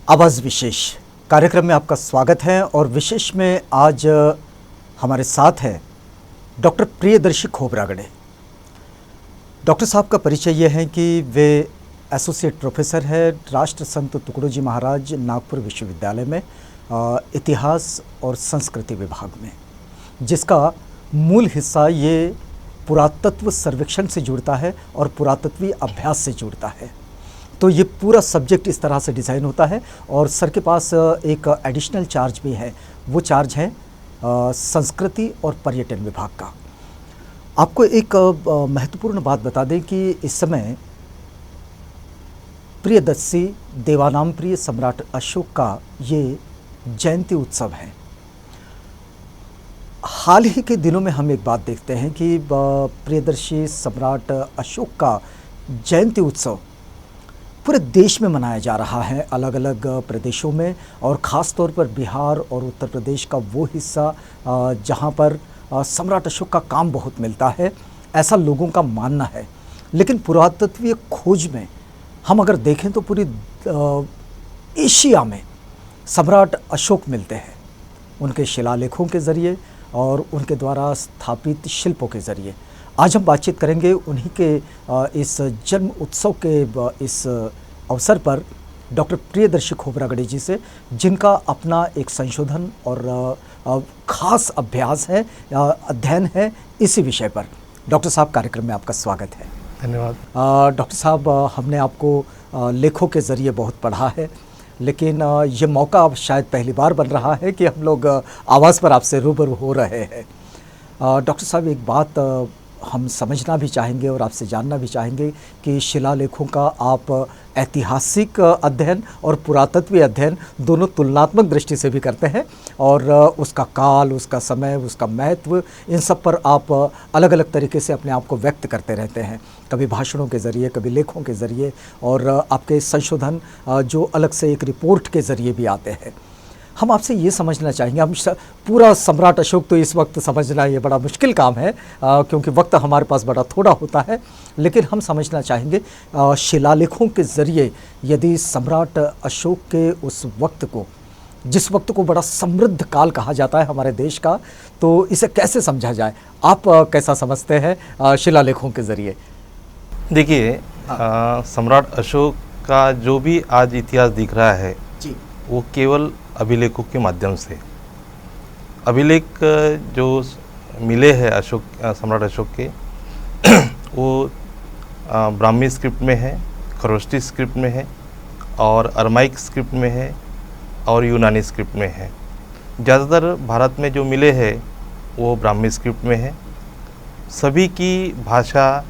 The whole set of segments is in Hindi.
आवाज़ विशेष कार्यक्रम में आपका स्वागत है और विशेष में आज हमारे साथ हैं डॉक्टर प्रियदर्शी खोबरागड़े। डॉक्टर साहब का परिचय ये है कि वे एसोसिएट प्रोफेसर है राष्ट्र संत तुकडोजी महाराज नागपुर विश्वविद्यालय में इतिहास और संस्कृति विभाग में, जिसका मूल हिस्सा ये पुरातत्व सर्वेक्षण से जुड़ता है और पुरातत्वीय अभ्यास से जुड़ता है। तो ये पूरा सब्जेक्ट इस तरह से डिज़ाइन होता है और सर के पास एक एडिशनल चार्ज भी है, वो चार्ज है संस्कृति और पर्यटन विभाग का। आपको एक महत्वपूर्ण बात बता दें कि इस समय प्रियदर्शी देवानाम प्रिय सम्राट अशोक का ये जयंती उत्सव है। हाल ही के दिनों में हम एक बात देखते हैं कि प्रियदर्शी सम्राट अशोक का जयंती उत्सव पूरे देश में मनाया जा रहा है, अलग अलग प्रदेशों में, और ख़ास तौर पर बिहार और उत्तर प्रदेश का वो हिस्सा जहाँ पर सम्राट अशोक का काम बहुत मिलता है, ऐसा लोगों का मानना है। लेकिन पुरातत्वीय खोज में हम अगर देखें तो पूरी एशिया में सम्राट अशोक मिलते हैं, उनके शिलालेखों के ज़रिए और उनके द्वारा स्थापित शिल्पों के ज़रिए। आज हम बातचीत करेंगे उन्हीं के इस जन्म उत्सव के इस अवसर पर डॉक्टर प्रियदर्शी खोबरागड़े जी से, जिनका अपना एक संशोधन और ख़ास अभ्यास है, अध्ययन है इसी विषय पर। डॉक्टर साहब, कार्यक्रम में आपका स्वागत है। धन्यवाद। डॉक्टर साहब, हमने आपको लेखों के ज़रिए बहुत पढ़ा है, लेकिन ये मौका अब शायद पहली बार बन रहा है कि हम लोग आवाज़ पर आपसे रूबरू हो रहे हैं। डॉक्टर साहब, एक बात हम समझना भी चाहेंगे और आपसे जानना भी चाहेंगे कि शिलालेखों का आप ऐतिहासिक अध्ययन और पुरातत्वीय अध्ययन दोनों तुलनात्मक दृष्टि से भी करते हैं, और उसका काल, उसका समय, उसका महत्व, इन सब पर आप अलग अलग तरीके से अपने आप को व्यक्त करते रहते हैं, कभी भाषणों के ज़रिए, कभी लेखों के ज़रिए, और आपके संशोधन जो अलग से एक रिपोर्ट के ज़रिए भी आते हैं। हम आपसे ये समझना चाहेंगे, हम पूरा सम्राट अशोक तो इस वक्त समझना ये बड़ा मुश्किल काम है क्योंकि वक्त हमारे पास बड़ा थोड़ा होता है, लेकिन हम समझना चाहेंगे शिलालेखों के ज़रिए यदि सम्राट अशोक के उस वक्त को, जिस वक्त को बड़ा समृद्ध काल कहा जाता है हमारे देश का, तो इसे कैसे समझा जाए? आप कैसा समझते हैं शिलालेखों के ज़रिए? देखिए, सम्राट अशोक का जो भी आज इतिहास दिख रहा है जी, वो केवल अभिलेखों के माध्यम से, अभिलेख जो मिले हैं अशोक, सम्राट अशोक के वो ब्राह्मी स्क्रिप्ट में है, खरोष्टी स्क्रिप्ट में है, और अरमाइक स्क्रिप्ट में है, और यूनानी स्क्रिप्ट में है। ज़्यादातर भारत में जो मिले हैं वो ब्राह्मी स्क्रिप्ट में है। सभी की भाषा,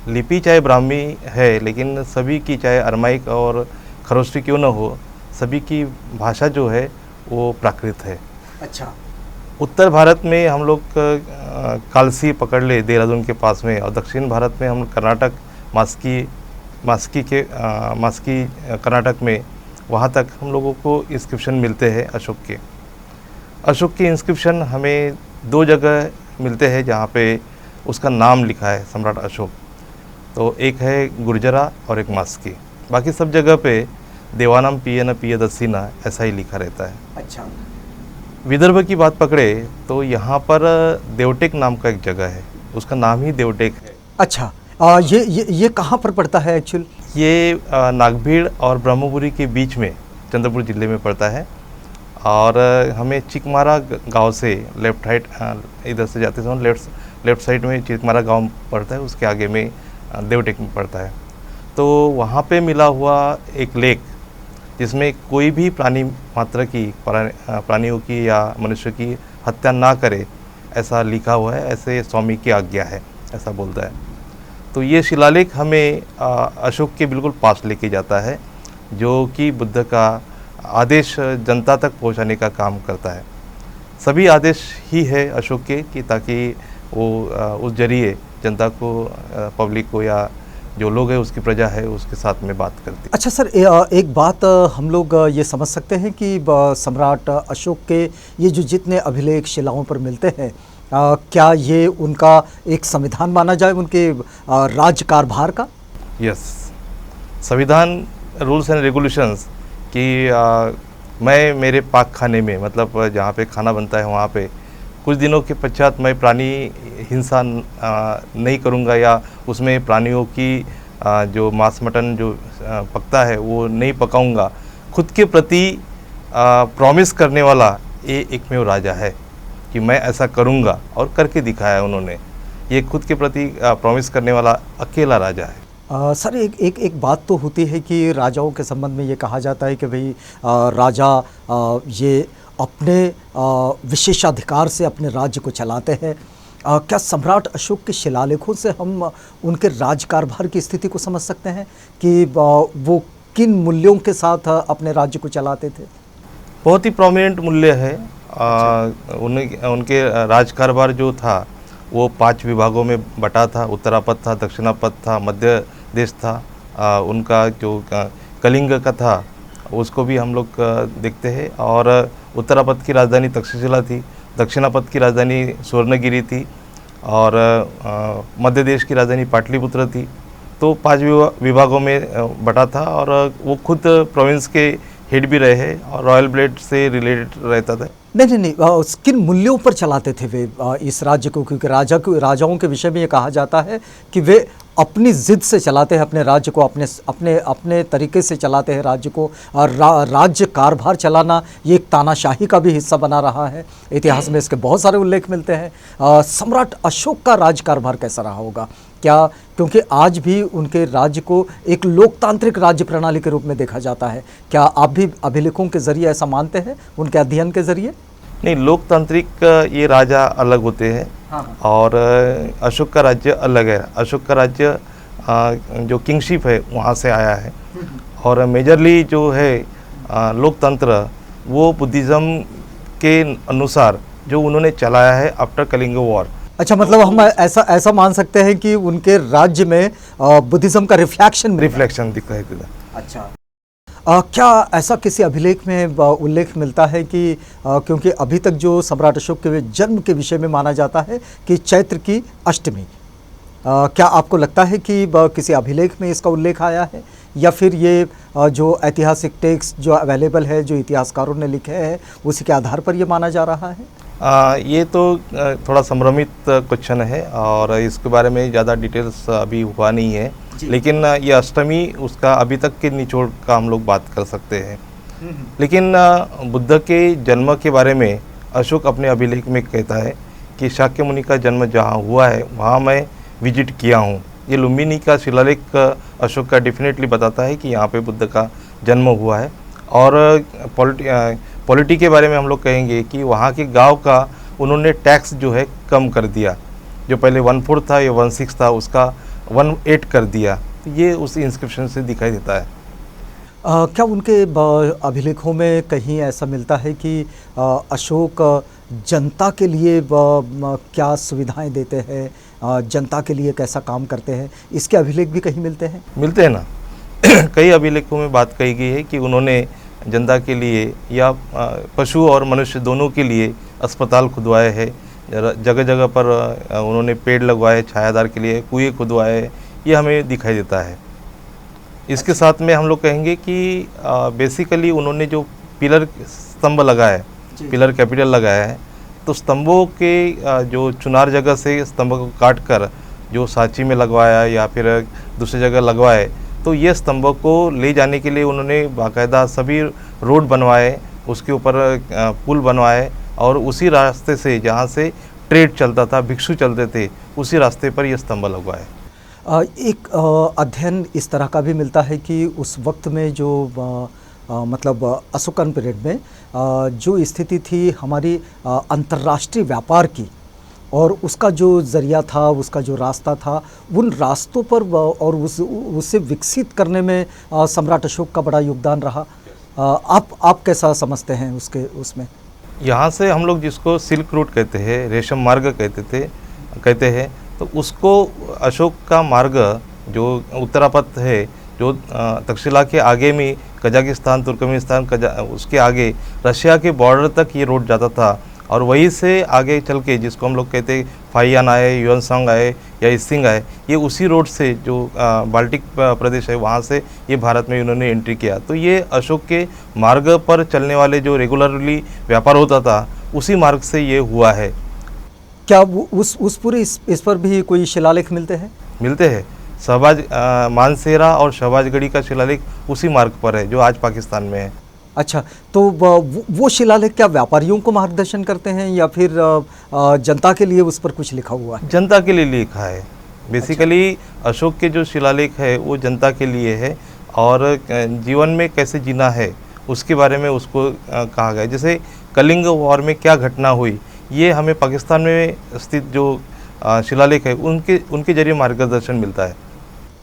लिपि चाहे ब्राह्मी है, लेकिन सभी की, चाहे अरमाइक और खरोष्टी क्यों न हो, सभी की भाषा जो है वो प्राकृत है। अच्छा। उत्तर भारत में हम लोग कालसी पकड़ ले देहरादून के पास में, और दक्षिण भारत में हम कर्नाटक, मास्की कर्नाटक में, वहाँ तक हम लोगों को इंस्क्रिप्शन मिलते हैं अशोक के। अशोक के इंस्क्रिप्शन हमें दो जगह मिलते हैं जहाँ पे उसका नाम लिखा है सम्राट अशोक। तो एक है गुर्जरा और एक मास्की, बाकी सब जगह पे देवानाम पियन प्रियदर्शी ना ऐसा ही लिखा रहता है। अच्छा। विदर्भ की बात पकड़े तो यहाँ पर देवटेक नाम का एक जगह है, उसका नाम ही देवटेक है। अच्छा, ये कहाँ पर पड़ता है एक्चुअल? ये नागभीड़ और ब्रह्मपुरी के बीच में चंद्रपुर जिले में पड़ता है, और हमें चिकमारा गांव से लेफ्ट राइट इधर से जाते समय लेफ्ट साइड में चिकमारा गांव पड़ता है, उसके आगे में देवटेक में पड़ता है। तो वहाँ पे मिला हुआ एक लेख जिसमें कोई भी प्राणी मात्र की, प्राणियों की या मनुष्य की हत्या ना करे, ऐसा लिखा हुआ है, ऐसे स्वामी की आज्ञा है, ऐसा बोलता है। तो ये शिलालेख हमें अशोक के बिल्कुल पास लेके जाता है, जो कि बुद्ध का आदेश जनता तक पहुंचाने का काम करता है। सभी आदेश ही है अशोक के कि ताकि वो उस जरिए जनता को, पब्लिक को, या जो लोग हैं उसकी प्रजा है उसके साथ में बात करती। अच्छा सर, एक बात हम लोग ये समझ सकते हैं कि सम्राट अशोक के ये जो जितने अभिलेख शिलाओं पर मिलते हैं, क्या ये उनका एक संविधान माना जाए, उनके राज्य कारभार का? यस, संविधान रूल्स एंड रेगुलेशंस कि मैं मेरे पाक खाने में, मतलब जहाँ पे खाना बनता है वहाँ पे कुछ दिनों के पश्चात मैं प्राणी हिंसा नहीं करूँगा, या उसमें प्राणियों की जो मांस मटन जो पकता है वो नहीं पकाऊँगा। खुद के प्रति प्रॉमिस करने वाला ये एकमेव राजा है कि मैं ऐसा करूँगा, और करके दिखाया उन्होंने। ये खुद के प्रति प्रॉमिस करने वाला अकेला राजा है। सर एक बात तो होती है कि राजाओं के संबंध में ये कहा जाता है कि भाई राजा ये अपने विशेषाधिकार से अपने राज्य को चलाते हैं। क्या सम्राट अशोक के शिलालेखों से हम उनके राजकारभार की स्थिति को समझ सकते हैं कि वो किन मूल्यों के साथ अपने राज्य को चलाते थे? बहुत ही प्रोमिनेंट मूल्य है। उनके राजकारभार जो था वो 5 विभागों में बटा था। उत्तरापद था, दक्षिणापद था, मध्य देश था। उनका जो कलिंग का था उसको भी हम लोग देखते हैं। और उत्तरापद की राजधानी तक्षशिला थी, दक्षिणापद की राजधानी स्वर्णगिरी थी, और मध्य देश की राजधानी पाटलिपुत्र थी। तो 5 विभागों में बटा था, और वो खुद प्रोविंस के हेड भी रहे हैं और रॉयल ब्लेड से रिलेटेड रहता था। नहीं, किन मूल्यों पर चलाते थे वे इस राज्य को? क्योंकि राजाओं के विषय में ये कहा जाता है कि वे अपनी जिद से चलाते हैं अपने राज्य को, अपने तरीके से चलाते हैं राज्य को। और राज्य कारभार चलाना ये एक तानाशाही का भी हिस्सा बना रहा है। इतिहास में इसके बहुत सारे उल्लेख मिलते हैं। सम्राट अशोक का राज कारभार कैसा रहा होगा? क्या, क्योंकि आज भी उनके राज्य को एक लोकतांत्रिक राज्य प्रणाली के रूप में देखा जाता है, क्या आप भी अभिलेखों के जरिए ऐसा मानते हैं, उनके अध्ययन के जरिए? नहीं, लोकतांत्रिक ये राजा अलग होते हैं। हाँ। और अशोक का राज्य अलग है। अशोक का राज्य जो किंगशिप है वहाँ से आया है, और मेजरली जो है लोकतंत्र वो बुद्धिज़्म के अनुसार जो उन्होंने चलाया है आफ्टर कलिंग वॉर। अच्छा, मतलब हम ऐसा मान सकते हैं कि उनके राज्य में बुद्धिज़्म का रिफ्लेक्शन दिखाई देता। अच्छा, क्या ऐसा किसी अभिलेख में उल्लेख मिलता है कि क्योंकि अभी तक जो सम्राट अशोक के जन्म के विषय में माना जाता है कि चैत्र की अष्टमी, क्या आपको लगता है कि किसी अभिलेख में इसका उल्लेख आया है, या फिर ये जो ऐतिहासिक टेक्स्ट जो अवेलेबल है, जो इतिहासकारों ने लिखे हैं, उसी के आधार पर ये माना जा रहा है? ये तो थोड़ा संभ्रमित क्वेश्चन है, और इसके बारे में ज़्यादा डिटेल्स अभी हुआ नहीं है। लेकिन ये अष्टमी उसका अभी तक के निचोड़ का हम लोग बात कर सकते हैं। लेकिन बुद्ध के जन्म के बारे में अशोक अपने अभिलेख में कहता है कि शाक्य मुनि का जन्म जहाँ हुआ है वहाँ मैं विजिट किया हूँ। ये लुम्बिनी का शिलालेख अशोक का डेफिनेटली बताता है कि यहाँ पे बुद्ध का जन्म हुआ है। और पॉलिटी के बारे में हम लोग कहेंगे कि वहाँ के गांव का उन्होंने टैक्स जो है कम कर दिया, जो पहले 1/4 था या 1/6 था उसका 1/8 कर दिया। ये उस इंस्क्रिप्शन से दिखाई देता है। क्या उनके अभिलेखों में कहीं ऐसा मिलता है कि अशोक जनता के लिए क्या सुविधाएं देते हैं, जनता के लिए कैसा काम करते हैं, इसके अभिलेख भी कहीं मिलते हैं? मिलते हैं ना। कई अभिलेखों में बात कही गई है कि उन्होंने जनता के लिए या पशु और मनुष्य दोनों के लिए अस्पताल खुदवाए हैं। जगह जगह पर उन्होंने पेड़ लगवाए छायादार के लिए, कुएं खुदवाए, ये हमें दिखाई देता है। इसके साथ में हम लोग कहेंगे कि बेसिकली उन्होंने जो पिलर स्तंभ लगाए, पिलर कैपिटल लगाया है, तो स्तंभों के जो चुनार जगह से स्तंभ को काट कर जो सांची में लगवाया या फिर दूसरी जगह लगवाए, तो ये स्तंभों को ले जाने के लिए उन्होंने बाकायदा सभी रोड बनवाए, उसके ऊपर पुल बनवाए, और उसी रास्ते से जहाँ से ट्रेड चलता था, भिक्षु चलते थे, उसी रास्ते पर ये स्तंभ लगवाए। एक अध्ययन इस तरह का भी मिलता है कि उस वक्त में जो मतलब अशोकन पीरियड में जो स्थिति थी हमारी अंतर्राष्ट्रीय व्यापार की, और उसका जो ज़रिया था, उसका जो रास्ता था, उन रास्तों पर और उसे विकसित करने में सम्राट अशोक का बड़ा योगदान रहा। आप कैसा समझते हैं उसमें? यहाँ से हम लोग जिसको सिल्क रूट कहते हैं, रेशम मार्ग कहते हैं, तो उसको अशोक का मार्ग जो उत्तरापथ है, जो तक्षशिला के आगे में कजाकिस्तान, तुर्कमेनिस्तान, उसके आगे रशिया के बॉर्डर तक ये रोड जाता था, और वहीं से आगे चल के जिसको हम लोग कहते हैं फाइयान आए, युएनसांग आए या इसिंग आए, ये उसी रोड से जो बाल्टिक प्रदेश है वहाँ से ये भारत में इन्होंने एंट्री किया। तो ये अशोक के मार्ग पर चलने वाले जो रेगुलरली व्यापार होता था उसी मार्ग से ये हुआ है। क्या उस पूरे इस पर भी कोई शिलालेख मिलते हैं? मिलते हैं। शहबाज मानसेरा और शहबाजगढ़ी का शिलालेख उसी मार्ग पर है जो आज पाकिस्तान में है। अच्छा, तो वो शिलालेख क्या व्यापारियों को मार्गदर्शन करते हैं या फिर जनता के लिए उस पर कुछ लिखा हुआ है? जनता के लिए लिखा है। बेसिकली अशोक के जो शिलालेख है वो जनता के लिए है और जीवन में कैसे जीना है उसके बारे में उसको कहा गया है। जैसे कलिंग वॉर में क्या घटना हुई, ये हमें पाकिस्तान में स्थित जो शिलालेख है उनके जरिए मार्गदर्शन मिलता है।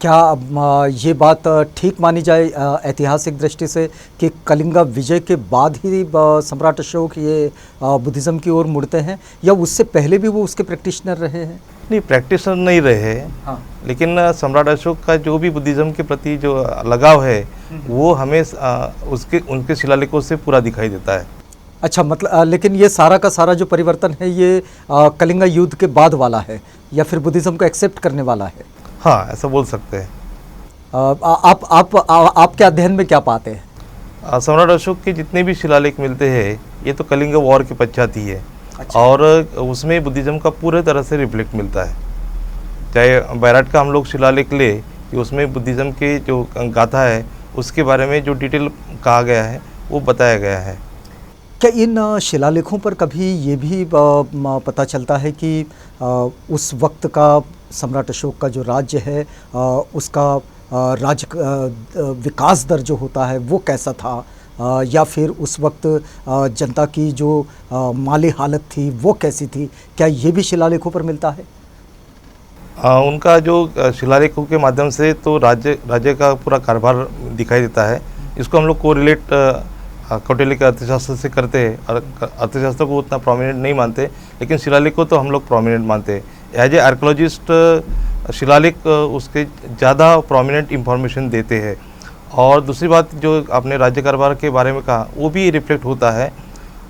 क्या ये बात ठीक मानी जाए ऐतिहासिक दृष्टि से कि कलिंगा विजय के बाद ही सम्राट अशोक ये बुद्धिज़्म की ओर मुड़ते हैं, या उससे पहले भी वो उसके प्रैक्टिशनर रहे हैं? नहीं, प्रैक्टिशनर नहीं रहे। हाँ। लेकिन सम्राट अशोक का जो भी बुद्धिज़्म के प्रति जो लगाव है वो हमें उनके शिलालेखों से पूरा दिखाई देता है। अच्छा, मतलब लेकिन ये सारा का सारा जो परिवर्तन है ये कलिंगा युद्ध के बाद वाला है या फिर बुद्धिज़्म को एक्सेप्ट करने वाला है? हाँ, ऐसा बोल सकते हैं। आपके अध्ययन में क्या पाते हैं? सम्राट अशोक के जितने भी शिलालेख मिलते हैं ये तो कलिंग वॉर के पश्चात ही है। अच्छा। और उसमें बुद्धिज़्म का पूरे तरह से रिफ्लेक्ट मिलता है। चाहे बैराट का हम लोग शिलालेख ले कि उसमें बुद्धिज़्म के जो गाथा है उसके बारे में जो डिटेल कहा गया है वो बताया गया है। क्या इन शिलालेखों पर कभी ये भी पता चलता है कि उस वक्त का सम्राट अशोक का जो राज्य है उसका राज्य विकास दर जो होता है वो कैसा था, या फिर उस वक्त जनता की जो माली हालत थी वो कैसी थी? क्या ये भी शिलालेखों पर मिलता है? उनका जो शिलालेखों के माध्यम से तो राज्य का पूरा कारोबार दिखाई देता है। इसको हम लोग कोरिलेट कौटिल्य के अर्थशास्त्र से करते हैं और अर्थशास्त्र को उतना प्रोमिनेंट नहीं मानते, लेकिन शिलालेख को तो हम लोग प्रोमिनेंट मानते हैं। एज ए आर्कोलॉजिस्ट शिलालेख उसके ज़्यादा प्रोमिनेंट इंफॉर्मेशन देते हैं। और दूसरी बात जो आपने राज्य कारोबार के बारे में कहा वो भी रिफ्लेक्ट होता है।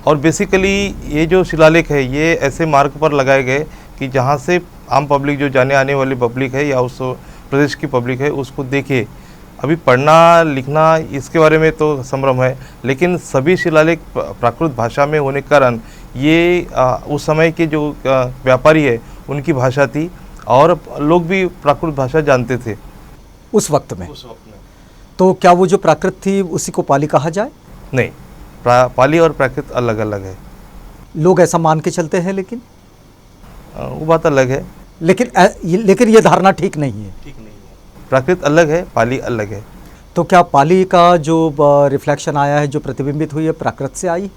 और बेसिकली ये जो शिलालेख है ये ऐसे मार्ग पर लगाए गए कि जहाँ से आम पब्लिक जो जाने आने वाली पब्लिक है या उस प्रदेश की पब्लिक है उसको देखे। अभी पढ़ना लिखना इसके बारे में तो संभ्रम है, लेकिन सभी शिलालेख प्राकृत भाषा में होने के कारण ये उस समय के जो व्यापारी है उनकी भाषा थी और लोग भी प्राकृत भाषा जानते थे उस वक्त में। तो क्या वो जो प्राकृत थी उसी को पाली कहा जाए? नहीं, पाली और प्राकृत अलग अलग है। लोग ऐसा मान के चलते हैं, लेकिन वो बात अलग है। लेकिन ये धारणा ठीक नहीं है। प्राकृत अलग है, पाली अलग है। तो क्या पाली का जो रिफ्लेक्शन आया है, जो प्रतिबिंबित हुई है, प्राकृत से आई?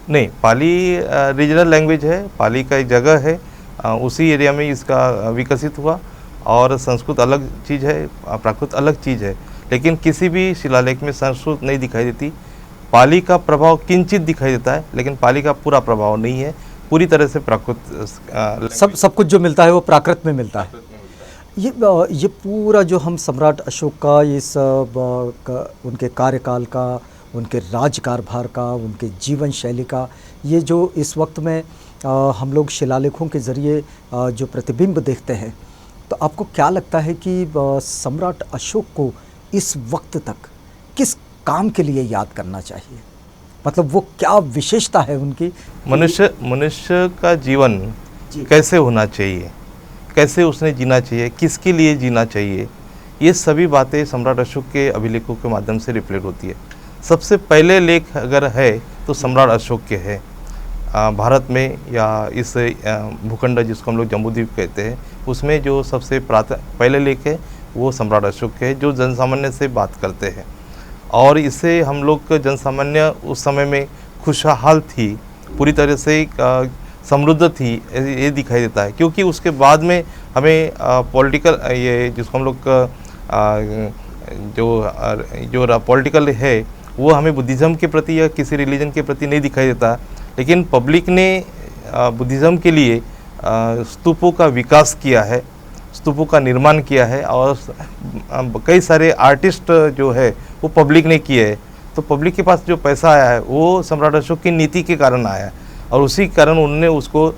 नहीं, पाली रीजनल लैंग्वेज है, पाली का एक जगह है, उसी एरिया में इसका विकसित हुआ। और संस्कृत अलग चीज़ है, प्राकृत अलग चीज़ है। लेकिन किसी भी शिलालेख में संस्कृत नहीं दिखाई देती। पाली का प्रभाव किंचित दिखाई देता है, लेकिन पाली का पूरा प्रभाव नहीं है। पूरी तरह से प्राकृत सब कुछ जो मिलता है वो प्राकृत में मिलता है। ये पूरा जो हम सम्राट अशोक का उनके कार्यकाल का, उनके राज्य कारभार का, उनके जीवन शैली का, ये जो इस वक्त में हम लोग शिलालेखों के ज़रिए जो प्रतिबिंब देखते हैं, तो आपको क्या लगता है कि सम्राट अशोक को इस वक्त तक किस काम के लिए याद करना चाहिए? मतलब वो क्या विशेषता है उनकी? मनुष्य का जीवन कैसे होना चाहिए, कैसे उसने जीना चाहिए, किसके लिए जीना चाहिए, ये सभी बातें सम्राट अशोक के अभिलेखों के माध्यम से रिफ्लेक्ट होती है। सबसे पहले लेख अगर है तो सम्राट अशोक के है। भारत में या इस भूखंड जिसको हम लोग जम्बूद्वीप कहते हैं उसमें जो सबसे पहले लेख है वो सम्राट अशोक के है, जो जनसामान्य से बात करते हैं। और इससे हम लोग जनसामान्य उस समय में खुशहाल थी, पूरी तरह से समृद्ध थी, ये दिखाई देता है। क्योंकि उसके बाद में हमें पॉलिटिकल ये जिसको हम लोग जो पॉलिटिकल है वो हमें बुद्धिज़्म के प्रति या किसी रिलीजन के प्रति नहीं दिखाई देता। लेकिन पब्लिक ने बुद्धिज़्म के लिए स्तूपों का विकास किया है, स्तूपों का निर्माण किया है, और कई सारे आर्टिस्ट जो है वो पब्लिक ने किए है। तो पब्लिक के पास जो पैसा आया है वो सम्राट अशोक की नीति के कारण आया है। और उसी कारण उन्होंने उसको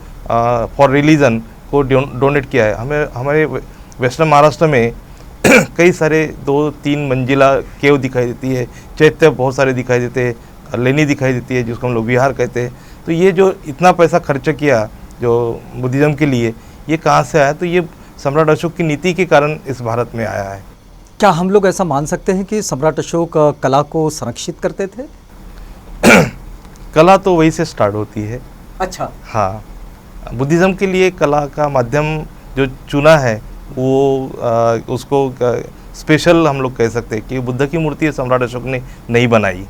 फॉर रिलीजन को डोनेट किया है। हमें हमारे वेस्टर्न महाराष्ट्र में कई सारे 2-3 मंजिला केव दिखाई देती है, चैत्य बहुत सारे दिखाई देते हैं, लेनी दिखाई देती है जिसको हम लोग विहार कहते हैं। तो ये जो इतना पैसा खर्च किया जो बुद्धिज़्म के लिए, ये कहाँ से आया? तो ये सम्राट अशोक की नीति के कारण इस भारत में आया है। क्या हम लोग ऐसा मान सकते हैं कि सम्राट अशोक कला को संरक्षित करते थे? कला तो वही से स्टार्ट होती है। अच्छा। हाँ, बुद्धिज़्म के लिए कला का माध्यम जो चुना है वो उसको स्पेशल हम लोग कह सकते हैं कि बुद्ध की मूर्ति सम्राट अशोक ने नहीं बनाई।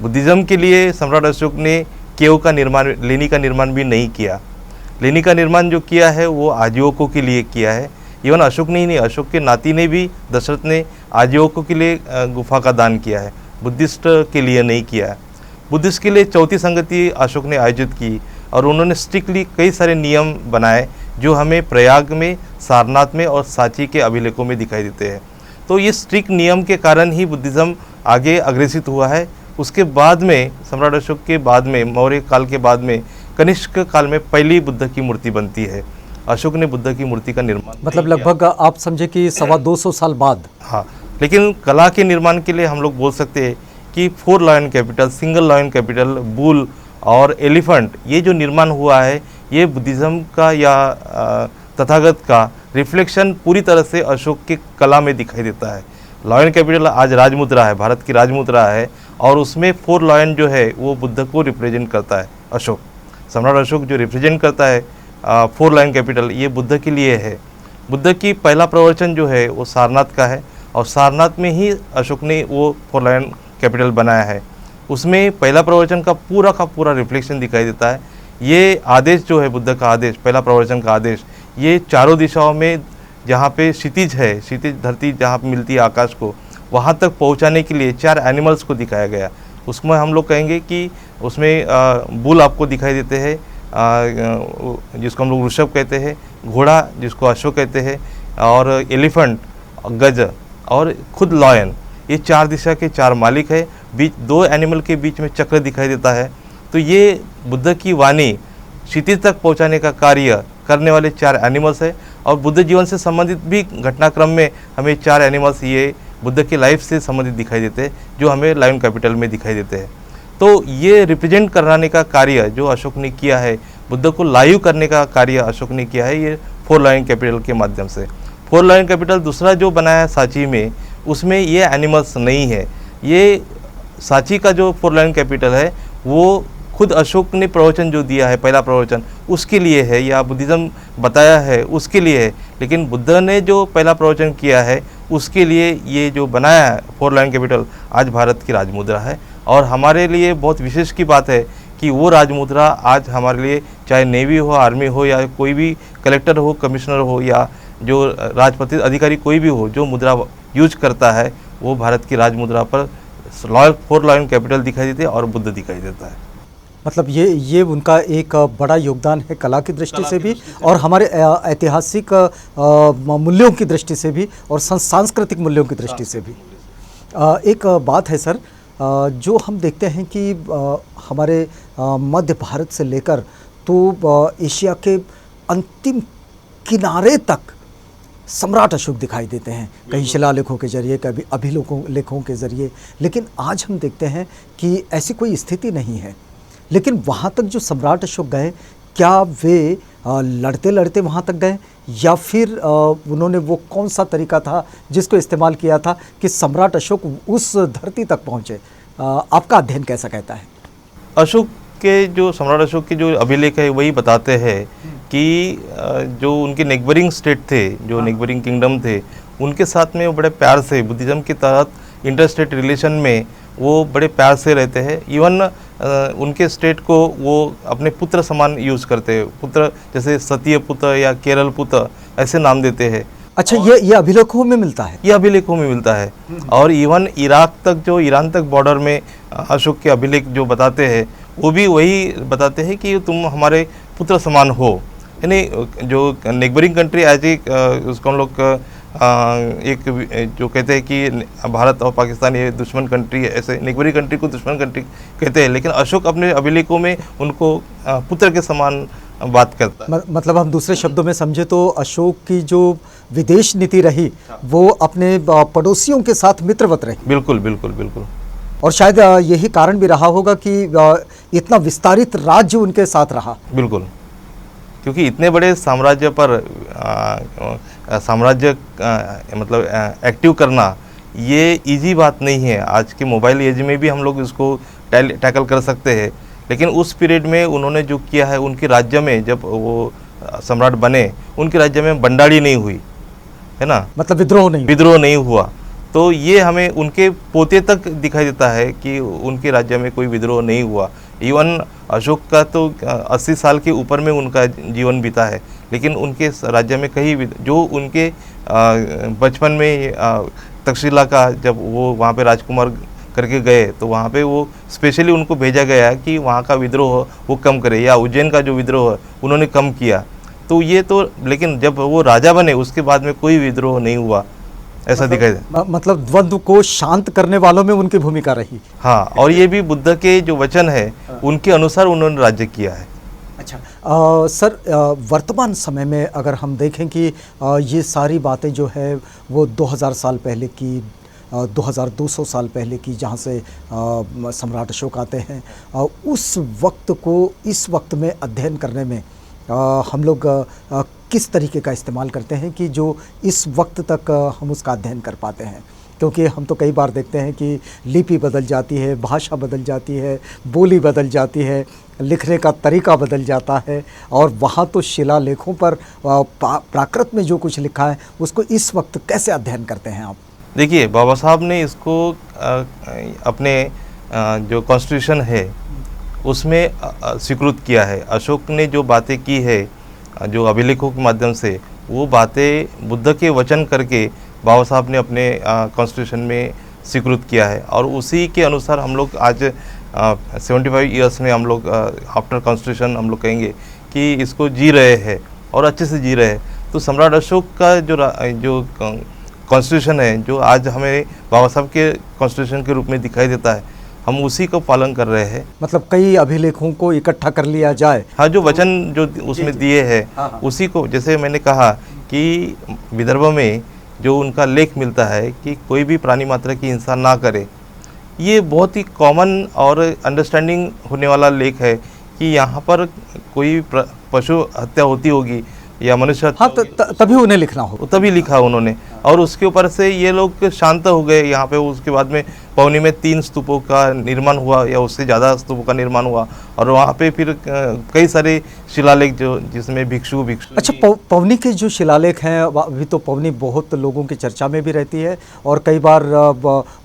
बुद्धिज़्म के लिए सम्राट अशोक ने केव का निर्माण, लेनी का निर्माण भी नहीं किया। लेनी का निर्माण जो किया है वो आजीवकों के लिए किया है। इवन अशोक ने ही नहीं, अशोक के नाती ने भी, दशरथ ने आजीवकों के लिए गुफा का दान किया है, बुद्धिस्ट के लिए नहीं किया है। बुद्धिस्ट के लिए चौथी संगति अशोक ने आयोजित की और उन्होंने स्ट्रिक्टली कई सारे नियम बनाए जो हमें प्रयाग में, सारनाथ में और सांची के अभिलेखों में दिखाई देते हैं। तो ये स्ट्रिक्ट नियम के कारण ही बुद्धिज़्म आगे अग्रेसित हुआ है। उसके बाद में, सम्राट अशोक के बाद में, मौर्य काल के बाद में, कनिष्क काल में पहली बुद्ध की मूर्ति बनती है। अशोक ने बुद्ध की मूर्ति का निर्माण मतलब लगभग आप समझे कि 225 साल बाद। हाँ, लेकिन कला के निर्माण के लिए हम लोग बोल सकते हैं कि 4 lion capital, single lion capital, bull और एलिफेंट, ये जो निर्माण हुआ है ये बुद्धिज़्म का या तथागत का रिफ्लेक्शन पूरी तरह से अशोक की कला में दिखाई देता है। लायन कैपिटल आज राजमुद्रा है, भारत की राजमुद्रा है, और उसमें 4 लायन जो है वो बुद्ध को रिप्रेजेंट करता है। अशोक, सम्राट अशोक जो रिप्रेजेंट करता है 4 लायन कैपिटल, ये बुद्ध के लिए है। बुद्ध की पहला प्रवचन जो है वो सारनाथ का है और सारनाथ में ही अशोक ने वो 4 लायन कैपिटल बनाया है। उसमें पहला प्रवचन का पूरा रिफ्लेक्शन दिखाई देता है। ये आदेश जो है बुद्ध का आदेश, पहला प्रवचन का आदेश, ये चारों दिशाओं में जहाँ पे क्षितिज है, क्षितिज धरती जहाँ पे मिलती है आकाश को, वहाँ तक पहुँचाने के लिए 4 एनिमल्स को दिखाया गया। उसमें हम लोग कहेंगे कि उसमें बुल आपको दिखाई देते हैं, जिसको हम लोग ऋषभ कहते हैं, घोड़ा जिसको अशोक कहते हैं, और एलिफेंट, गज और खुद लॉयन, ये 4 दिशा के 4 मालिक है। बीच 2 एनिमल के बीच में चक्र दिखाई देता है। तो ये बुद्ध की वाणी क्षितिज तक पहुंचाने का कार्य करने वाले 4 एनिमल्स है। और बुद्ध जीवन से संबंधित भी घटनाक्रम में हमें 4 एनिमल्स ये बुद्ध की लाइफ से संबंधित दिखाई देते हैं, जो हमें लायन कैपिटल में दिखाई देते हैं। तो ये रिप्रेजेंट कराने का कार्य जो अशोक ने किया है, बुद्ध को लाइव करने का कार्य अशोक ने किया है, ये 4 लायन कैपिटल के माध्यम से। 4 लायन कैपिटल दूसरा जो बनाया है सांची में, उसमें ये एनिमल्स नहीं है। ये सांची का जो 4 लायन कैपिटल है वो खुद अशोक ने प्रवचन जो दिया है, पहला प्रवचन, उसके लिए है, या बुद्धिज़्म बताया है उसके लिए है। लेकिन बुद्ध ने जो पहला प्रवचन किया है उसके लिए ये जो बनाया है 4 लायन कैपिटल, आज भारत की राजमुद्रा है। और हमारे लिए बहुत विशेष की बात है कि वो राजमुद्रा आज हमारे लिए, चाहे नेवी हो, आर्मी हो, या कोई भी कलेक्टर हो, कमिश्नर हो, या जो राजपत्रित अधिकारी कोई भी हो, जो मुद्रा यूज करता है, वो भारत की राजमुद्रा पर 4 लायन कैपिटल दिखाई देते हैं और बुद्ध दिखाई देता है। मतलब ये उनका एक बड़ा योगदान है कला की दृष्टि से भी, और हमारे ऐतिहासिक मूल्यों की दृष्टि से भी, और सांस्कृतिक मूल्यों की दृष्टि से भी। एक बात है सर, जो हम देखते हैं कि हमारे मध्य भारत से लेकर तो एशिया के अंतिम किनारे तक सम्राट अशोक दिखाई देते हैं, कहीं शिलालेखों के जरिए, कभी अभिलेखों के जरिए। लेकिन आज हम देखते हैं कि ऐसी कोई स्थिति नहीं है। लेकिन वहाँ तक जो सम्राट अशोक गए, क्या वे लड़ते लड़ते वहाँ तक गए, या फिर उन्होंने वो कौन सा तरीका था जिसको इस्तेमाल किया था कि सम्राट अशोक उस धरती तक पहुँचे? आपका अध्ययन कैसा कहता है? अशोक के जो, सम्राट अशोक के जो अभिलेख है वही बताते हैं कि जो उनके नेबरिंग स्टेट थे, जो नेबरिंग किंगडम थे, उनके साथ में वो बड़े प्यार से, बुद्धिज़्म के तहत इंटरस्टेट रिलेशन में वो बड़े प्यार से रहते हैं। इवन उनके स्टेट को वो अपने पुत्र समान यूज़ करते हैं। पुत्र जैसे सतीय पुत्र या केरल पुत्र ऐसे नाम देते हैं। अच्छा, ये अभिलेखों में मिलता है? ये अभिलेखों में मिलता है। और इवन इराक तक, जो ईरान तक बॉर्डर में अशोक के अभिलेख जो बताते हैं, वो भी वही बताते हैं कि तुम हमारे पुत्र समान हो। यानी जो नेबरिंग कंट्री एज ए, उसको हम लोग एक जो कहते हैं कि भारत और पाकिस्तान ये दुश्मन कंट्री है, ऐसे नेबरी कंट्री को दुश्मन कंट्री कहते हैं, लेकिन अशोक अपने अभिलेखों में उनको पुत्र के समान बात करता है। मतलब हम दूसरे शब्दों में समझे तो अशोक की जो विदेश नीति रही वो अपने पड़ोसियों के साथ मित्रवत रही। बिल्कुल बिल्कुल बिल्कुल। और शायद यही कारण भी रहा होगा कि इतना विस्तारित राज्य उनके साथ रहा। बिल्कुल, क्योंकि इतने बड़े साम्राज्य पर साम्राज्य मतलब एक्टिव करना ये इजी बात नहीं है। आज के मोबाइल एज में भी हम लोग इसको टैकल कर सकते हैं, लेकिन उस पीरियड में उन्होंने जो किया है, उनके राज्य में जब वो सम्राट बने, उनके राज्य में बंडारी नहीं हुई है ना, मतलब विद्रोह नहीं हुआ। तो ये हमें उनके पोते तक दिखाई देता है कि उनके राज्य में कोई विद्रोह नहीं हुआ। इवन अशोक का तो 80 साल के ऊपर में उनका जीवन बीता है, लेकिन उनके राज्य में कहीं जो उनके बचपन में तक्षशिला का जब वो वहाँ पे राजकुमार करके गए, तो वहाँ पे वो स्पेशली उनको भेजा गया है कि वहाँ का विद्रोह वो कम करे, या उज्जैन का जो विद्रोह है उन्होंने कम किया। तो ये तो, लेकिन जब वो राजा बने उसके बाद में कोई विद्रोह नहीं हुआ, ऐसा दिखाई दे। मतलब द्वंद्व को शांत करने वालों में उनकी भूमिका रही। हाँ, और ये भी बुद्ध के जो वचन है उनके अनुसार उन्होंने राज्य किया है। अच्छा सर, वर्तमान समय में अगर हम देखें कि ये सारी बातें जो है वो 2000 साल पहले की, 2200 साल पहले की, जहाँ से सम्राट अशोक आते हैं, उस वक्त को इस वक्त में अध्ययन करने में हम लोग किस तरीके का इस्तेमाल करते हैं कि जो इस वक्त तक हम उसका अध्ययन कर पाते हैं? क्योंकि हम तो कई बार देखते हैं कि लिपि बदल जाती है, भाषा बदल जाती है, बोली बदल जाती है, लिखने का तरीका बदल जाता है, और वहाँ तो शिलालेखों पर प्राकृत में जो कुछ लिखा है उसको इस वक्त कैसे अध्ययन करते हैं आप? देखिए, बाबा साहब ने इसको अपने जो कॉन्स्टिट्यूशन है उसमें स्वीकृत किया है। अशोक ने जो बातें की है, जो अभिलेखों के माध्यम से, वो बातें बुद्ध के वचन करके बाबा साहब ने अपने कॉन्स्टिट्यूशन में स्वीकृत किया है, और उसी के अनुसार हम लोग आज 75 ईयर्स में हम लोग आफ्टर कॉन्स्टिट्यूशन हम लोग कहेंगे कि इसको जी रहे हैं और अच्छे से जी रहे हैं। तो सम्राट अशोक का जो कॉन्स्टिट्यूशन है, जो आज हमें बाबा साहब के कॉन्स्टिट्यूशन के रूप में दिखाई देता है, हम उसी का पालन कर रहे हैं। मतलब कई अभिलेखों को इकट्ठा कर लिया जाए। हाँ, जो वचन जो उसमें दिए हैं उसी को, जैसे मैंने कहा कि विदर्भ में जो उनका लेख मिलता है कि कोई भी प्राणी मात्र की हिंसा ना करे, ये बहुत ही कॉमन और अंडरस्टैंडिंग होने वाला लेख है कि यहाँ पर कोई पशु हत्या होती होगी या मनुष्य हत्या, हाँ, तभी उन्हें लिखना हो, तभी लिखा उन्होंने, और उसके ऊपर से ये लोग शांत हो गए। यहाँ पे उसके बाद में पौनी में 3 स्तूपों का निर्माण हुआ या उससे ज़्यादा स्तूपों का निर्माण हुआ, और वहाँ पे फिर कई सारे शिलालेख जो जिसमें भिक्षु। अच्छा, पौनी के जो शिलालेख हैं, अभी तो पौनी बहुत लोगों की चर्चा में भी रहती है, और कई बार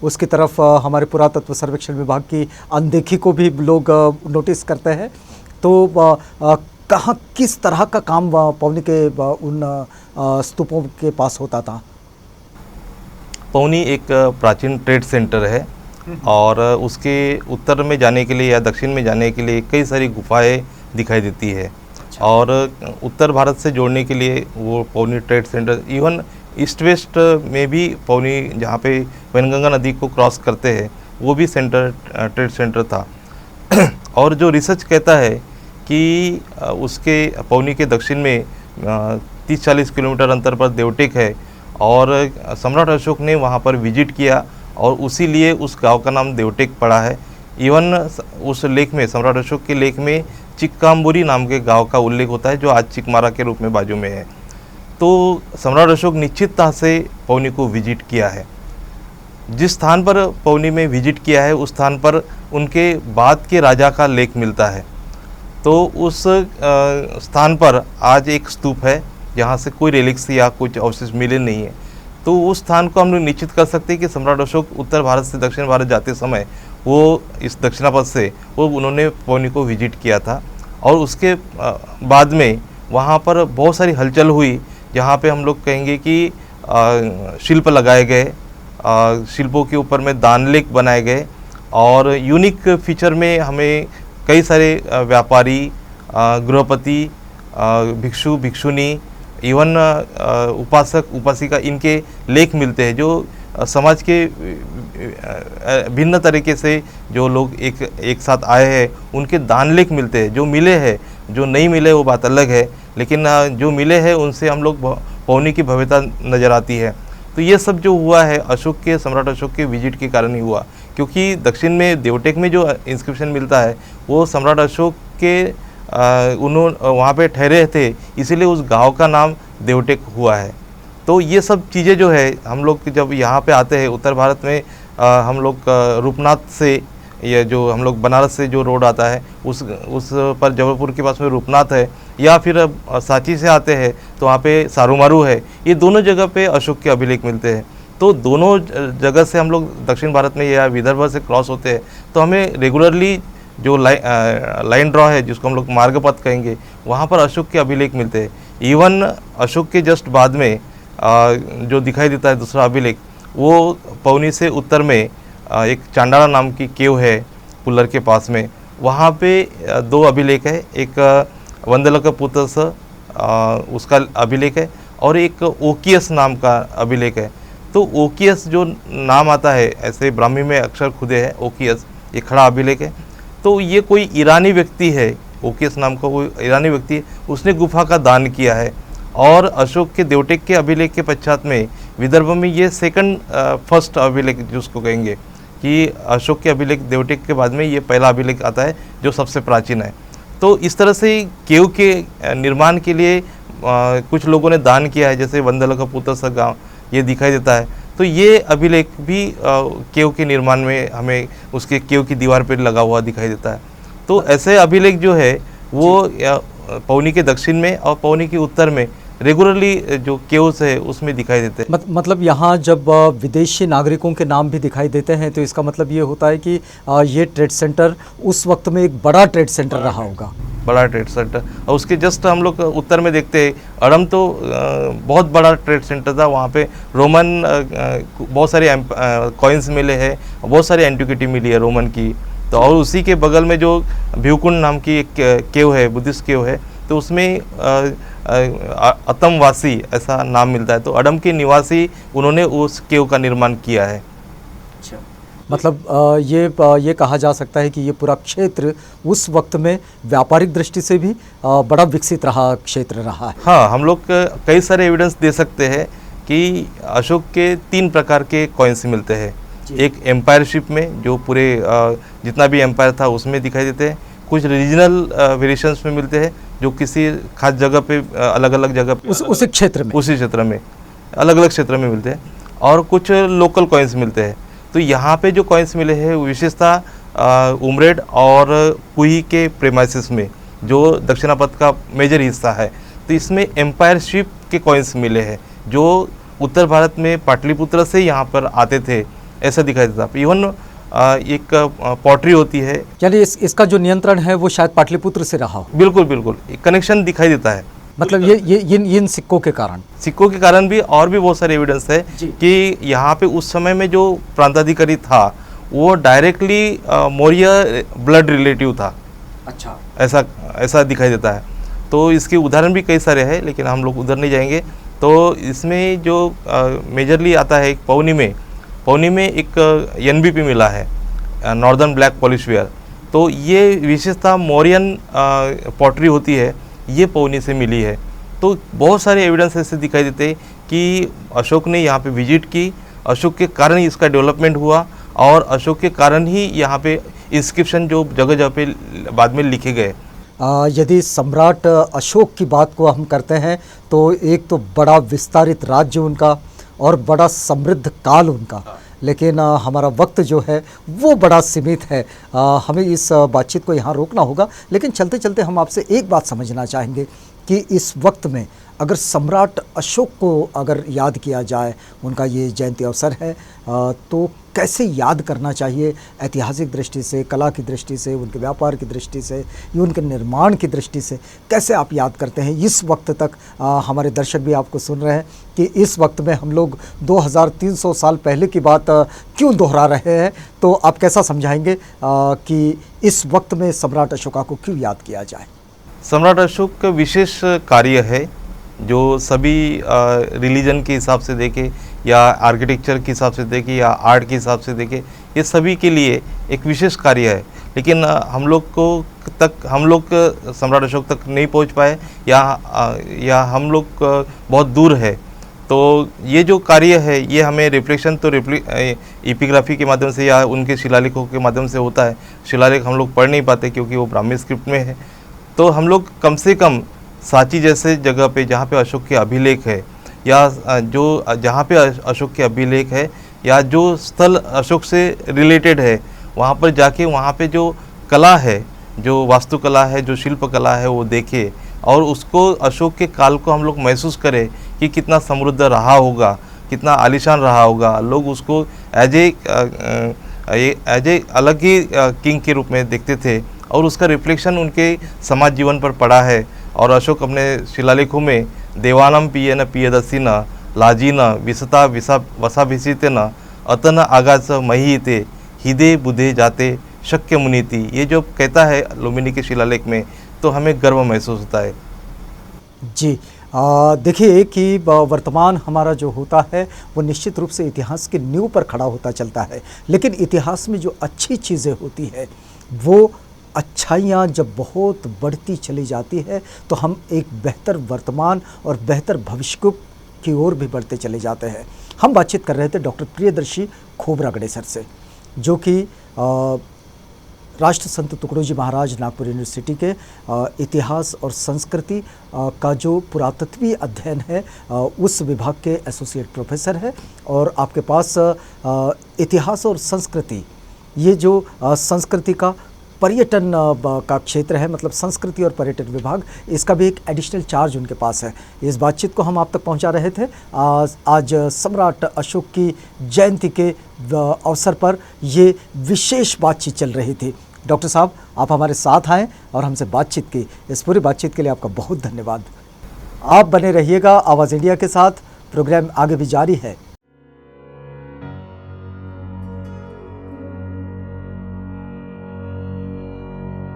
उसकी तरफ हमारे पुरातत्व सर्वेक्षण विभाग की अनदेखी को भी लोग नोटिस करते हैं। तो कहाँ किस तरह का काम पौनी के उन स्तूपों के पास होता था? पौनी एक प्राचीन ट्रेड सेंटर है, और उसके उत्तर में जाने के लिए या दक्षिण में जाने के लिए कई सारी गुफाएं दिखाई देती है। और उत्तर भारत से जोड़ने के लिए वो Pauni trade centre, even east west में भी पौनी, जहाँ पे वैनगंगा नदी को क्रॉस करते हैं, वो भी ट्रेड सेंटर था। और जो रिसर्च कहता है कि उसके पौनी के दक्षिण में 30-40 किलोमीटर अंतर पर देवटेक है, और सम्राट अशोक ने वहाँ पर विजिट किया, और उसी लिए उस गांव का नाम देवटेक पड़ा है। इवन उस लेख में, सम्राट अशोक के लेख में, चिक्काम्बुरी नाम के गांव का उल्लेख होता है, जो आज चिकमारा के रूप में बाजू में है। तो सम्राट अशोक निश्चितता से पौनी को विजिट किया है। जिस स्थान पर पौनी में विजिट किया है उस स्थान पर उनके बाद के राजा का लेख मिलता है। तो उस स्थान पर आज एक स्तूप है जहाँ से कोई रेलिक्स या कुछ अवशेष मिले नहीं है। तो उस स्थान को हम लोग निश्चित कर सकते हैं कि सम्राट अशोक उत्तर भारत से दक्षिण भारत जाते समय वो इस दक्षिणापथ से वो उन्होंने पौनी को विजिट किया था। और उसके बाद में वहाँ पर बहुत सारी हलचल हुई, जहाँ पे हम लोग कहेंगे कि शिल्प लगाए गए, शिल्पों के ऊपर में दानलेख बनाए गए, और यूनिक फीचर में हमें कई सारे व्यापारी, गृहपति, भिक्षु भिक्षुनी, इवन उपासक उपासिका इनके लेख मिलते हैं, जो समाज के भिन्न तरीके से जो लोग एक साथ आए हैं उनके दान लेख मिलते हैं। जो मिले हैं, जो नहीं मिले वो बात अलग है, लेकिन जो मिले हैं उनसे हम लोग पौनी की भव्यता नज़र आती है। तो ये सब जो हुआ है सम्राट अशोक के विजिट के कारण ही हुआ, क्योंकि दक्षिण में देवटेक में जो इंस्क्रिप्शन मिलता है वो सम्राट अशोक के उन्होंने वहाँ पे ठहरे थे, इसीलिए उस गांव का नाम देवटेक हुआ है। तो ये सब चीज़ें जो है हम लोग जब यहाँ पे आते हैं उत्तर भारत में, हम लोग रूपनाथ से, ये जो हम लोग बनारस से जो रोड आता है उस पर जबलपुर के पास में रूपनाथ है, या फिर सांची से आते हैं तो वहाँ पे सारूमारू है। ये दोनों जगह पे अशोक के अभिलेख मिलते हैं। तो दोनों जगह से हम लोग दक्षिण भारत में या विदर्भ से क्रॉस होते हैं तो हमें रेगुलरली जो लाइन ड्रॉ है, जिसको हम लोग मार्गपथ कहेंगे, वहाँ पर अशोक के अभिलेख मिलते हैं। इवन अशोक के जस्ट बाद में जो दिखाई देता है दूसरा अभिलेख, वो पौनी से उत्तर में एक चांडाला नाम की केव है पुल्लर के पास में, वहाँ पे दो अभिलेख है। एक वंदलक पुत्रस उसका अभिलेख है और एक ओकियस नाम का अभिलेख है। तो ओकियस जो नाम आता है, ऐसे ब्राह्मी में अक्षर खुदे है ओकियस, ये खड़ा अभिलेख है। तो ये कोई ईरानी व्यक्ति है, ओकियस नाम का कोई ईरानी व्यक्ति है, उसने गुफा का दान किया है। और अशोक के देवटेक के अभिलेख के पश्चात में विदर्भ में ये फर्स्ट अभिलेख जिसको कहेंगे कि अशोक के अभिलेख देवटेक के बाद में ये पहला अभिलेख आता है जो सबसे प्राचीन है। तो इस तरह से केव के निर्माण के लिए कुछ लोगों ने दान किया है, जैसे वंदलक पुत्र गाँव ये दिखाई देता है। तो ये अभिलेख भी केव के निर्माण में हमें उसके केव की दीवार पर लगा हुआ दिखाई देता है। तो ऐसे अभिलेख जो है वो पौनी के दक्षिण में और पौनी के उत्तर में रेगुलरली जो केव्स है उसमें दिखाई देते हैं। मतलब यहाँ जब विदेशी नागरिकों के नाम भी दिखाई देते हैं तो इसका मतलब ये होता है कि ये ट्रेड सेंटर उस वक्त में एक बड़ा ट्रेड सेंटर रहा होगा, बड़ा ट्रेड सेंटर। और उसके जस्ट हम लोग उत्तर में देखते हैं अड़म, तो बहुत बड़ा ट्रेड सेंटर था। वहाँ पे रोमन बहुत सारे कॉइन्स मिले हैं, बहुत सारी एंटिक्विटी मिली है रोमन की। तो और उसी के बगल में जो भीवकुंड नाम की एक केव है, बुद्धिस्ट केव है, तो उसमें अतमवासी ऐसा नाम मिलता है। तो अडम के निवासी उन्होंने उस केव का निर्माण किया है। अच्छा, मतलब ये कहा जा सकता है कि ये पूरा क्षेत्र उस वक्त में व्यापारिक दृष्टि से भी बड़ा विकसित क्षेत्र रहा है। हाँ, हम लोग कई सारे एविडेंस दे सकते हैं कि अशोक के 3 प्रकार के कॉइन्स मिलते हैं। एक एम्पायरशिप में जो पूरे जितना भी एम्पायर था उसमें दिखाई देते हैं, कुछ रीजनल वेरिएशंस में मिलते हैं जो किसी खास जगह पे अलग अलग जगह पे उसी क्षेत्र में अलग अलग क्षेत्र में मिलते हैं, और कुछ लोकल कॉइन्स मिलते हैं। तो यहाँ पे जो कॉइन्स मिले हैं विशेषतः उमरेड और कुही के प्रेमाइसिस में, जो दक्षिणापथ का मेजर हिस्सा है। तो इसमें एम्पायरशिप के कॉइन्स मिले हैं जो उत्तर भारत में पाटलिपुत्र से यहाँ पर आते थे, ऐसा दिखाई देता। इवन एक पॉटरी होती है, यानी इसका जो नियंत्रण है वो शायद पाटलिपुत्र से रहा हो। बिल्कुल बिल्कुल, कनेक्शन दिखाई देता है। मतलब ये इन सिक्कों के कारण भी, और भी बहुत सारे एविडेंस है कि यहाँ पे उस समय में जो प्रांताधिकारी था वो डायरेक्टली मौर्य ब्लड रिलेटिव था। अच्छा, ऐसा दिखाई देता है। तो इसके उदाहरण भी कई सारे हैं, लेकिन हम लोग उधर नहीं जाएंगे। तो इसमें जो मेजरली आता है पौनी में एक NBP मिला है, नॉर्दर्न ब्लैक पॉलिश वेयर। तो ये विशेषता मौर्यन पॉटरी होती है, ये पौनी से मिली है। तो बहुत सारे एविडेंस ऐसे दिखाई देते हैं कि अशोक ने यहाँ पे विजिट की, अशोक के कारण ही इसका डेवलपमेंट हुआ, और अशोक के कारण ही यहाँ पे इंस्क्रिप्शन जो जगह जगह पे बाद में लिखे गए। यदि सम्राट अशोक की बात को हम करते हैं तो एक तो बड़ा विस्तारित राज्य उनका और बड़ा समृद्ध काल उनका, लेकिन हमारा वक्त जो है वो बड़ा सीमित है। हमें इस बातचीत को यहाँ रोकना होगा, लेकिन चलते चलते हम आपसे एक बात समझना चाहेंगे कि इस वक्त में अगर सम्राट अशोक को अगर याद किया जाए, उनका ये जयंती अवसर है, तो कैसे याद करना चाहिए ऐतिहासिक दृष्टि से, कला की दृष्टि से, उनके व्यापार की दृष्टि से, या उनके निर्माण की दृष्टि से कैसे आप याद करते हैं इस वक्त तक? हमारे दर्शक भी आपको सुन रहे हैं कि इस वक्त में हम लोग 2300 साल पहले की बात क्यों दोहरा रहे हैं, तो आप कैसा समझाएंगे कि इस वक्त में सम्राट अशोका को क्यों याद किया जाए? सम्राट अशोक का विशेष कार्य है जो सभी रिलीजन के हिसाब से देखे या आर्किटेक्चर के हिसाब से देखे या आर्ट के हिसाब से देखे, ये सभी के लिए एक विशेष कार्य है। लेकिन हम लोग सम्राट अशोक तक नहीं पहुंच पाए या हम लोग बहुत दूर है। तो ये जो कार्य है ये हमें रिफ्लेक्शन तो एपिग्राफी के माध्यम से या उनके शिलालेखों के माध्यम से होता है। शिलालेख हम लोग पढ़ नहीं पाते क्योंकि वो ब्राह्मी स्क्रिप्ट में है। तो हम लोग कम से कम सांची जैसे जगह पे जहाँ पे अशोक के अभिलेख है या जहाँ पे अशोक के अभिलेख है या जो स्थल अशोक से रिलेटेड है, वहाँ पर जाके वहाँ पे जो कला है, जो वास्तुकला है, जो शिल्प कला है, वो देखे और उसको अशोक के काल को हम लोग महसूस करें कि कितना समृद्ध रहा होगा, कितना आलीशान रहा होगा। लोग उसको एज ए अलग ही किंग के रूप में देखते थे और उसका रिफ्लेक्शन उनके समाज जीवन पर पड़ा है। और अशोक अपने शिलालेखों में देवानम पियन पियदसिन लाजिन विसता वसाभिषितेन अतन आगाज महीते हिदे बुधे जाते शक्य मुनीति, ये जो कहता है लुम्बिनी के शिलालेख में, तो हमें गर्व महसूस होता है। जी देखिए कि वर्तमान हमारा जो होता है वो निश्चित रूप से इतिहास की नींव पर खड़ा होता चलता है, लेकिन इतिहास में जो अच्छी चीज़ें होती है वो अच्छाइयाँ जब बहुत बढ़ती चली जाती है तो हम एक बेहतर वर्तमान और बेहतर भविष्य की ओर भी बढ़ते चले जाते हैं। हम बातचीत कर रहे थे डॉक्टर प्रियदर्शी खोबरागड़े सर से, जो कि राष्ट्र संत तुकडोजी महाराज नागपुर यूनिवर्सिटी के इतिहास और संस्कृति का जो पुरातत्वीय अध्ययन है उस विभाग के एसोसिएट प्रोफेसर है। और आपके पास इतिहास और संस्कृति, ये जो संस्कृति का पर्यटन का क्षेत्र है, मतलब संस्कृति और पर्यटन विभाग, इसका भी एक एडिशनल चार्ज उनके पास है। इस बातचीत को हम आप तक पहुंचा रहे थे। आज सम्राट अशोक की जयंती के अवसर पर ये विशेष बातचीत चल रही थी। डॉक्टर साहब, आप हमारे साथ आए और हमसे बातचीत की, इस पूरी बातचीत के लिए आपका बहुत धन्यवाद। आप बने रहिएगा आवाज़ इंडिया के साथ, प्रोग्राम आगे भी जारी है।